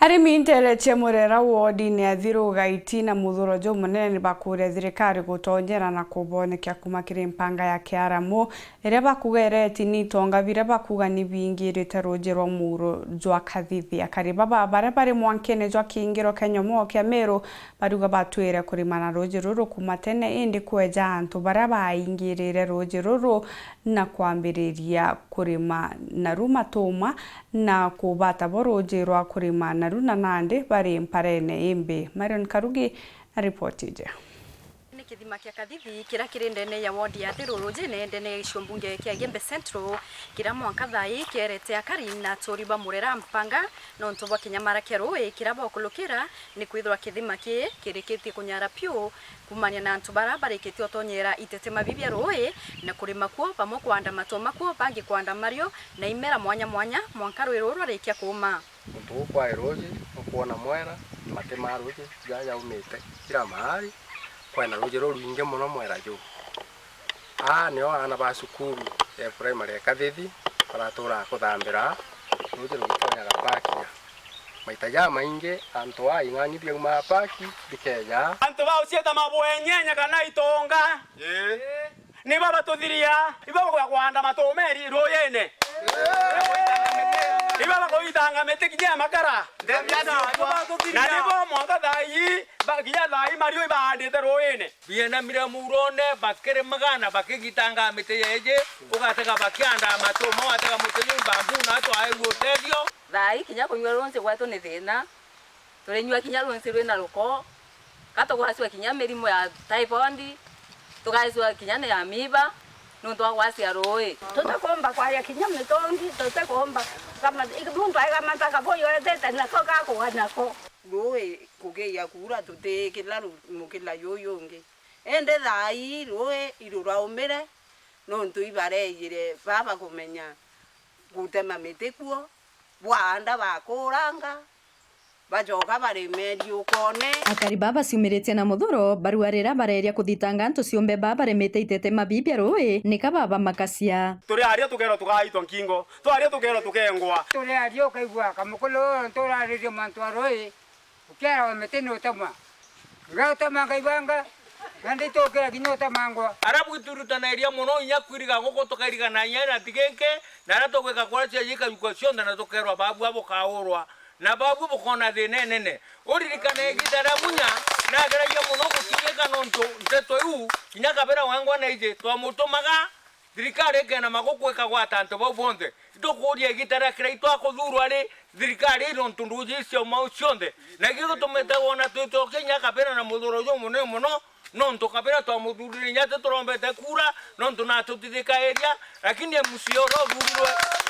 Arimi nteretie murera wodi-ini athiruga itina muthorojo munene bakuria thirikari gutonyera na kubonekia kuma kiri mpanga ya Kiaramu iria bakuga iretini itonga biria bakuga ni bingirite ruji rwa muro jwa Kathithi akari baba baria bari mwankene jwa kiingiro kenyomo kia Meru baruga batwire kurimana ruji ruru kuma tene indi kweja antu baria baingirire ruji ruru na kwambiriria kurima na rumatuma na kubata boruji rwa kurima na runa nandi bari mparene imbi. Marion Karugi na ripoti je. Ni kithima kia Kathithi kira kiri ndene ya wodi ya Thiruruji ne ndene iciombunge kia Gembe Central kira mwanka thai kierete akari na toriba murera mpanga no ntobwa kinyamara kia rui kira bokulukira ni kwithwa kithima kirikitie kunyara piu kumania na antu bara barikitie otonyera itete mabibia rui na kurima kuo pamo kwanda matoma kuo bangi kwanda mario na imera mwanya mwanya mwanka rui ruru arikia kuma muntu kwa eroji okuona mwera matema ruji jaja umete kira mahali kwena ruji rwinge muno mwera ju nio ana ba cukuru ya primary Kathithi baratura kuthambira ruji rugitonya gapakia maita ya mainge antu ing'ang'ithia uma paki dikeja antu ba ucieta mabwenyenya kana itonga ni baba tuthiria ibaba kwa kwanda matomeri royene ibaba ko itanga metekinya makara na nibo mwaka thai bagiya thai mario ibandite royene biena mira murone bakere magana bakigitanga meteyeje ugatega bakianda matomo atega mutenyo bambu na to ai goterio thai kinya kunywa ronse gwatu ni thina turenywa kinya ronse rwena ruko kato gwacwa kinya mirimo ya typhoid tugaicwa kinya ni amiba nundu agwacia rui tutakomba kwaria kinya mitongi tutakomba kama mundu aigamata kaboyo etete nako gakuganako rui kugeia kura tutikila mukila yoyonge ende thai rui irura umire nundu ibareire baba kumenya gutema miti kuo bwanda bakuranga bajoga baremeri ukone akari baba ciumiritie na muthuro baruarira bareria kuthitanga antu ciumbe baba remete itete mabibia rui nika baba makacia turi aria tukero tugaitwa nkingo twaria tukero tukengwa turi aria ukaigua kamukolo turaririo mantu aroi ukera wametene utama ngautama ngaibanga nandi tokera kinyota mangwa arabu iturutana muno inya kwiriga goko tukairiga na nyana tigeke na ratogweka kwacia yika yukocionda na tukerwa babu abo kaurwa na babu bukona de nene uririkane gitara munya na garagia muno gukinyeka nonto nteto yu kinyaka bera wangwa na ije twa mutomaga thirikari kena magokweka gwata anto bobonde itokuria gitara kira itwakuthuru ari thirikari nonto nduji cio maucionde na gigo tumete wona twito kinyaka bera na muthuro yo muno nonto kabera twa muthurire nyate turombete kura nonto na tutithika area lakini musioro thururwe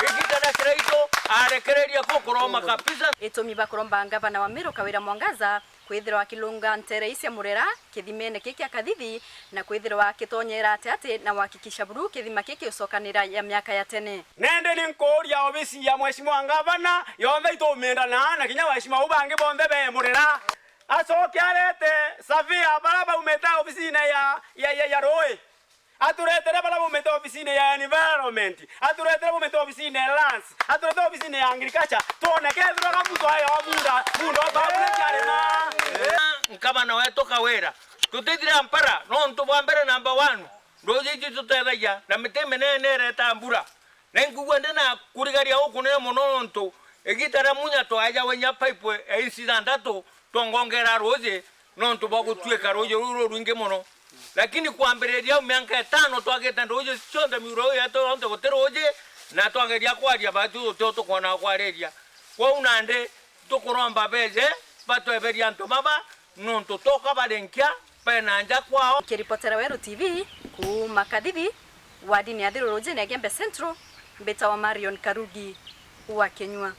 igitara kira ito arekereria kukuroma kabisa itumi bakuromba ngavana wa Meru Kawira Mwangaza kwithirwa kilunga ntere cia murera kithimene kiki Kathithi na kwithirwa kitonyera ate na wakikisha buru kithima kiki ucokanira ya miaka ya tene nende ni nkoria obisi ya mheshimiwa ngavana yonthe itumenda na kinya waheshimiwa ubange bonthe be murera acoke arete savia baraba umeta obisine ya roi aturetere baraba umeta obisine ya environment aturetere umeta obisine ya lands aturetere obisine ya agriculture tone kethro ga muto ayo mundo babu charema nkabana wetu Kawira tutithira mpara no ntubwa mbere number 1 ndoji tutethaya na miteme nene reta mbura na ngugwa ndena kurigaria ukune muno ntu egitara munya to aja wenya pipe incident twongongera roje no ntubagutweka roje ruro rwinge muno lakini kuambereria miaka 5 twageta roje cionde miro ya to onto goteroje na twageria kwaria batu to kona kwareria kwa unande tukuromba beje batweberia nto baba no ntotoka balenkia penanja kwao kiripotera Weru TV kuma Kathithi wadi-ini ya Thiruruji na Gembe Central mbeta wa Marion Karugi wa Kenywa.